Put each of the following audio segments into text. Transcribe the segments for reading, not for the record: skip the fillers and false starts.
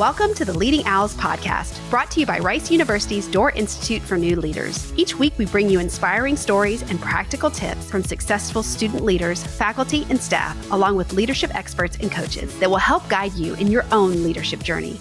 Welcome to the Leading Owls podcast, brought to you by Rice University's Doerr Institute for New Leaders. Each week, we bring you inspiring stories and practical tips from successful student leaders, faculty, and staff, along with leadership experts and coaches that will help guide you in your own leadership journey.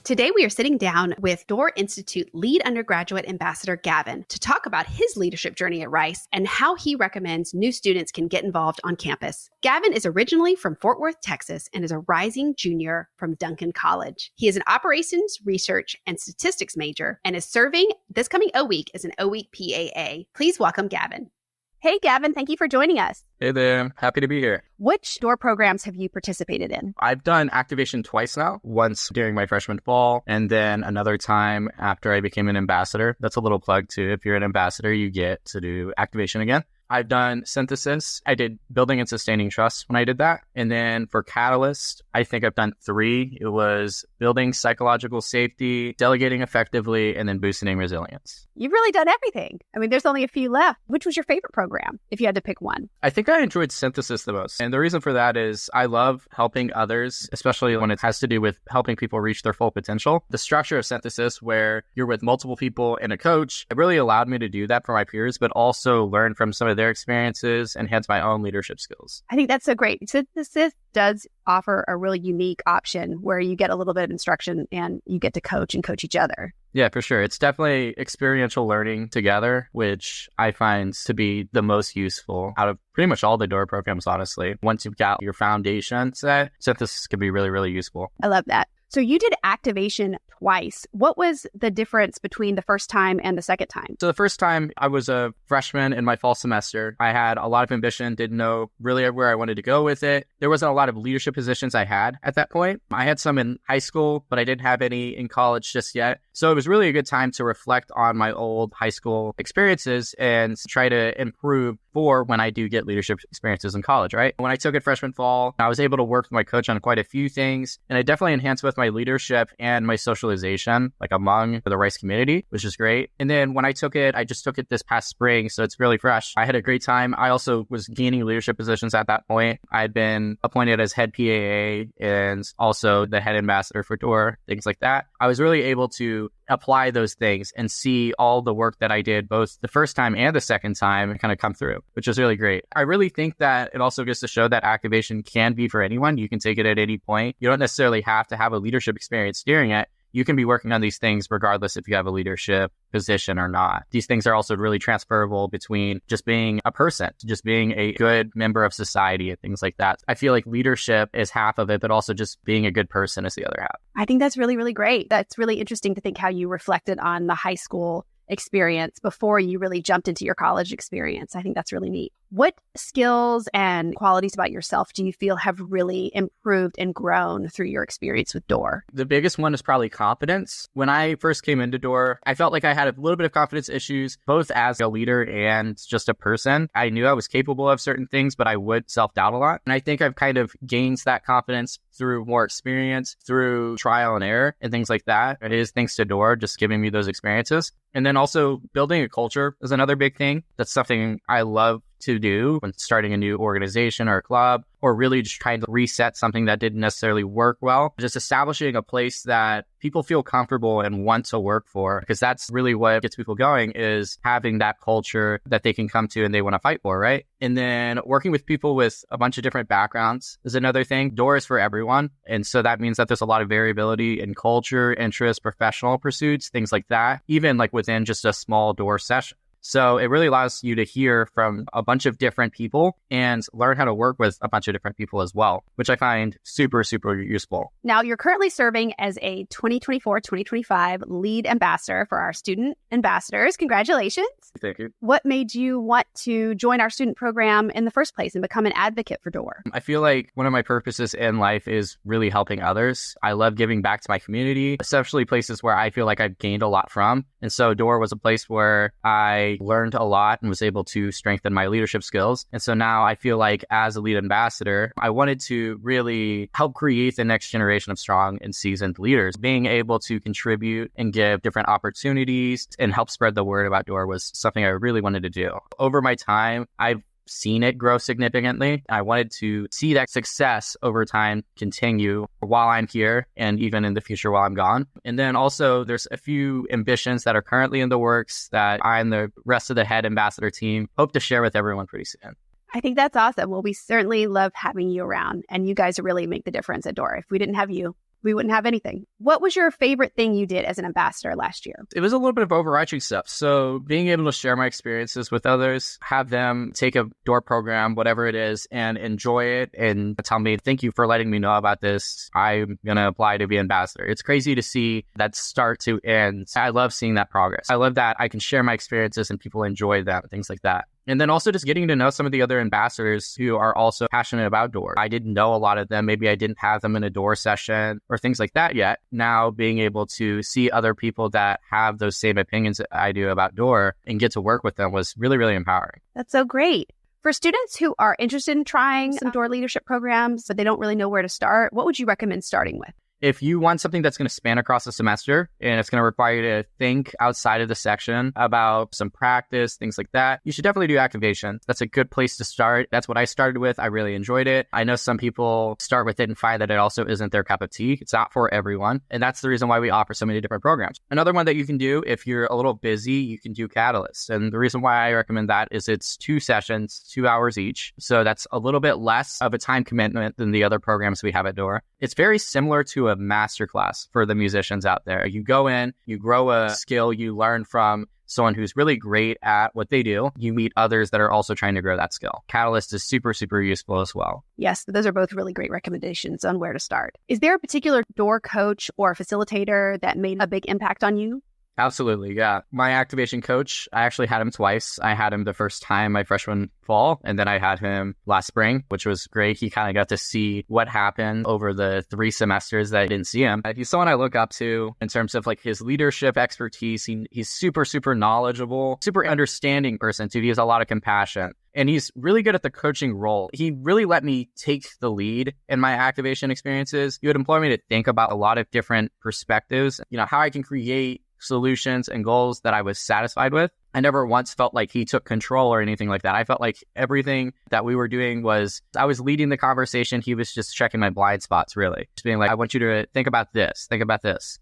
Today, we are sitting down with Doerr Institute lead undergraduate ambassador Gavin to talk about his leadership journey at Rice and how he recommends new students can get involved on campus. Gavin is originally from Fort Worth, Texas, and is a rising junior from Duncan College. He is an operations, research, and statistics major and is serving this coming O-Week as an O-Week PAA. Please welcome Gavin. Hey, Gavin, thank you for joining us. Hey there. Happy to be here. Which Doerr programs have you participated in? I've done activation twice now, once during my freshman fall, and then another time after I became an ambassador. That's a little plug too. If you're an ambassador, you get to do activation again. I've done synthesis. I did building and sustaining trust when I did that. And then for Catalyst, I think I've done 3. It was building psychological safety, delegating effectively, and then boosting resilience. You've really done everything. I mean, there's only a few left. Which was your favorite program, if you had to pick one? I think I enjoyed synthesis the most. And the reason for that is I love helping others, especially when it has to do with helping people reach their full potential. The structure of synthesis, where you're with multiple people and a coach, it really allowed me to do that for my peers, but also learn from some of their experiences and enhance my own leadership skills. I think that's so great. Synthesis does offer a really unique option where you get a little bit of instruction and you get to coach and coach each other. Yeah, for sure. It's definitely experiential learning together, which I find to be the most useful out of pretty much all the Doerr programs, honestly. Once you've got your foundation set, synthesis can be really, really useful. I love that. So you did activation twice. What was the difference between the first time and the second time? So the first time I was a freshman in my fall semester. I had a lot of ambition, didn't know really where I wanted to go with it. There wasn't a lot of leadership positions I had at that point. I had some in high school, but I didn't have any in college just yet. So it was really a good time to reflect on my old high school experiences and try to improve for when I do get leadership experiences in college, right? When I took it freshman fall, I was able to work with my coach on quite a few things, and it definitely enhanced with my leadership and my socialization, like among the Rice community, which is great. And then when I took it, I just took it this past spring, so it's really fresh. I had a great time. I also was gaining leadership positions at that point. I had been appointed as head PAA and also the head ambassador for Doerr, things like that. I was really able to apply those things and see all the work that I did both the first time and the second time kind of come through, which is really great. I really think that it also gets to show that activation can be for anyone. You can take it at any point. You don't necessarily have to have a leadership experience during it. You can be working on these things regardless if you have a leadership position or not. These things are also really transferable between just being a person, just being a good member of society and things like that. I feel like leadership is half of it, but also just being a good person is the other half. I think that's really, really great. That's really interesting to think how you reflected on the high school experience before you really jumped into your college experience. I think that's really neat. What skills and qualities about yourself do you feel have really improved and grown through your experience with Doerr? The biggest one is probably confidence. When I first came into Doerr, I felt like I had a little bit of confidence issues, both as a leader and just a person. I knew I was capable of certain things, but I would self-doubt a lot. And I think I've kind of gained that confidence through more experience, through trial and error and things like that. It is thanks to Doerr just giving me those experiences. And then also building a culture is another big thing. That's something I love to do when starting a new organization or a club, or really just trying to reset something that didn't necessarily work well. Just establishing a place that people feel comfortable and want to work for, because that's really what gets people going, is having that culture that they can come to and they want to fight for, right? And then working with people with a bunch of different backgrounds is another thing. Doerr is for everyone. And so that means that there's a lot of variability in culture, interests, professional pursuits, things like that, even like within just a small Doerr session. So it really allows you to hear from a bunch of different people and learn how to work with a bunch of different people as well, which I find super, super useful. Now, you're currently serving as a 2024-2025 lead ambassador for our student ambassadors. Congratulations. Thank you. What made you want to join our student program in the first place and become an advocate for Doerr? I feel like one of my purposes in life is really helping others. I love giving back to my community, especially places where I feel like I've gained a lot from. And so Doerr was a place where I learned a lot and was able to strengthen my leadership skills. And so now I feel like as a lead ambassador, I wanted to really help create the next generation of strong and seasoned leaders. Being able to contribute and give different opportunities and help spread the word about Doerr was something I really wanted to do. Over my time, I've seen it grow significantly. I wanted to see that success over time continue while I'm here and even in the future while I'm gone. And then also there's a few ambitions that are currently in the works that I and the rest of the head ambassador team hope to share with everyone pretty soon. I think that's awesome. Well, we certainly love having you around, and you guys really make the difference at Doerr. If we didn't have you, we wouldn't have anything. What was your favorite thing you did as an ambassador last year? It was a little bit of overarching stuff. So being able to share my experiences with others, have them take a Doerr program, whatever it is, and enjoy it and tell me, thank you for letting me know about this. I'm going to apply to be ambassador. It's crazy to see that start to end. I love seeing that progress. I love that I can share my experiences and people enjoy that, things like that. And then also just getting to know some of the other ambassadors who are also passionate about Doerr. I didn't know a lot of them. Maybe I didn't have them in a Doerr session or things like that yet. Now being able to see other people that have those same opinions that I do about Doerr and get to work with them was really, really empowering. That's so great. For students who are interested in trying some Doerr leadership programs, but they don't really know where to start, what would you recommend starting with? If you want something that's going to span across the semester and it's going to require you to think outside of the section about some practice, things like that, you should definitely do activation. That's a good place to start. That's what I started with. I really enjoyed it. I know some people start with it and find that it also isn't their cup of tea. It's not for everyone. And that's the reason why we offer so many different programs. Another one that you can do if you're a little busy, you can do Catalyst. And the reason why I recommend that is it's 2 sessions, 2 hours each. So that's a little bit less of a time commitment than the other programs we have at Doerr. It's very similar to a masterclass for the musicians out there. You go in, you grow a skill, you learn from someone who's really great at what they do. You meet others that are also trying to grow that skill. Catalyst is super, super useful as well. Yes, those are both really great recommendations on where to start. Is there a particular Doerr coach or facilitator that made a big impact on you? Absolutely, yeah. My activation coach, I actually had him twice. I had him the first time my freshman fall, and then I had him last spring, which was great. He kind of got to see what happened over the 3 semesters that I didn't see him. He's someone I look up to in terms of like his leadership expertise. He's super, super knowledgeable, super understanding person too. He has a lot of compassion. And he's really good at the coaching role. He really let me take the lead in my activation experiences. He would employ me to think about a lot of different perspectives, how I can create solutions and goals that I was satisfied with. I never once felt like he took control or anything like that. I felt like everything that we were doing was, I was leading the conversation. He was just checking my blind spots, really. Just being like, I want you to think about this,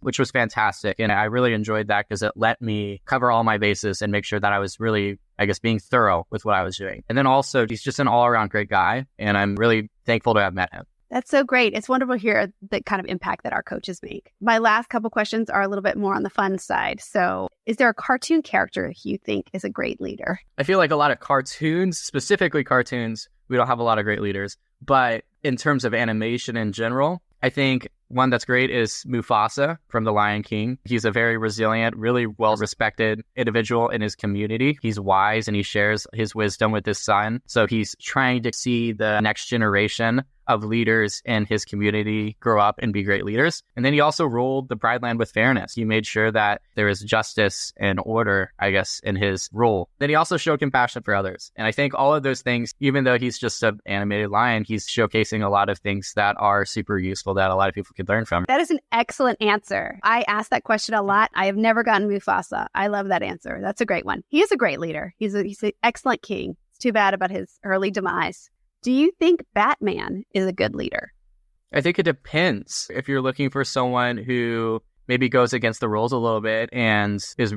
which was fantastic. And I really enjoyed that because it let me cover all my bases and make sure that I was really, being thorough with what I was doing. And then also, he's just an all-around great guy. And I'm really thankful to have met him. That's so great. It's wonderful to hear the kind of impact that our coaches make. My last couple questions are a little bit more on the fun side. So is there a cartoon character you think is a great leader? I feel like a lot of cartoons, specifically cartoons, we don't have a lot of great leaders. But in terms of animation in general, I think one that's great is Mufasa from The Lion King. He's a very resilient, really well-respected individual in his community. He's wise and he shares his wisdom with his son. So he's trying to see the next generation of leaders in his community grow up and be great leaders. And then he also ruled the Pride Land with fairness. He made sure that there is justice and order, in his rule. Then he also showed compassion for others. And I think all of those things, even though he's just an animated lion, he's showcasing a lot of things that are super useful that a lot of people could learn from. That is an excellent answer. I ask that question a lot. I have never gotten Mufasa. I love that answer. That's a great one. He is a great leader. He's an excellent king. It's too bad about his early demise. Do you think Batman is a good leader? I think it depends. If you're looking for someone who maybe goes against the rules a little bit and is,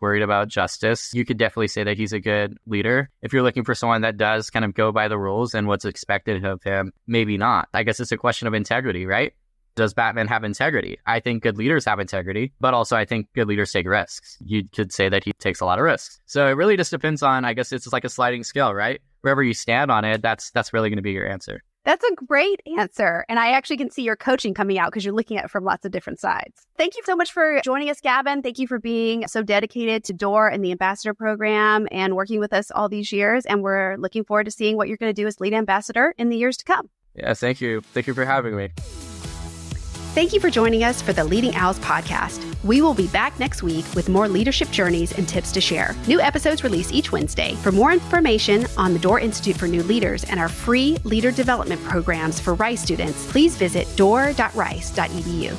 worried about justice, you could definitely say that he's a good leader. If you're looking for someone that does kind of go by the rules and what's expected of him, maybe not. I guess it's a question of integrity, right? Does Batman have integrity? I think good leaders have integrity, but also I think good leaders take risks. You could say that he takes a lot of risks. So it really just depends on, it's like a sliding scale, right? Wherever you stand on it, that's really going to be your answer. That's a great answer. And I actually can see your coaching coming out because you're looking at it from lots of different sides. Thank you so much for joining us, Gavin. Thank you for being so dedicated to Doerr and the ambassador program and working with us all these years. And we're looking forward to seeing what you're going to do as lead ambassador in the years to come. Yeah, thank you. Thank you for having me. Thank you for joining us for the Leading Owls podcast. We will be back next week with more leadership journeys and tips to share. New episodes release each Wednesday. For more information on the Doerr Institute for New Leaders and our free leader development programs for Rice students, please visit doerr.rice.edu.